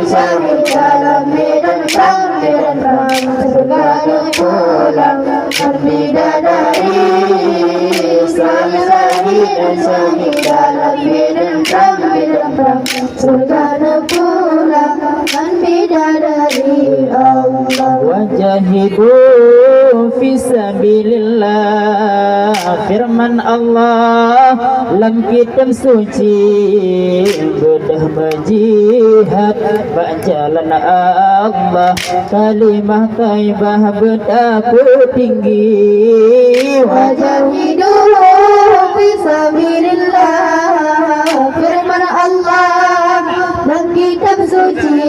syahid dalam medan perang, surga pulang dan bidadari. Islam syahid dalam medan perang, surga pulang dan bidadari. Allah wajahidu fisabilillah, firman Allah dalam kitab suci, bedah berjihad berjalan Allah, kalimah thayyibah betapa tinggi. wajahidu fisabilillah, firman Allah dalam kitab suci,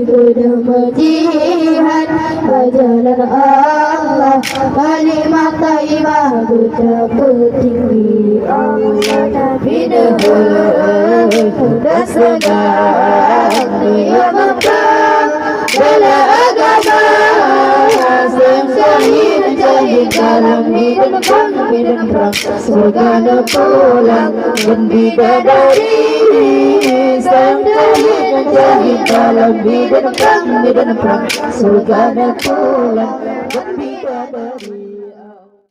bedah berjihad berjalan Allah, kalimah thayyibah betapa tinggi. Allah Nabi dahulu sudah sedang dia memegang bela agama. Syahid dalam medan perang, surga pulang dan bidadari. Syahid dalam medan perang, surga pulang dan bidadari.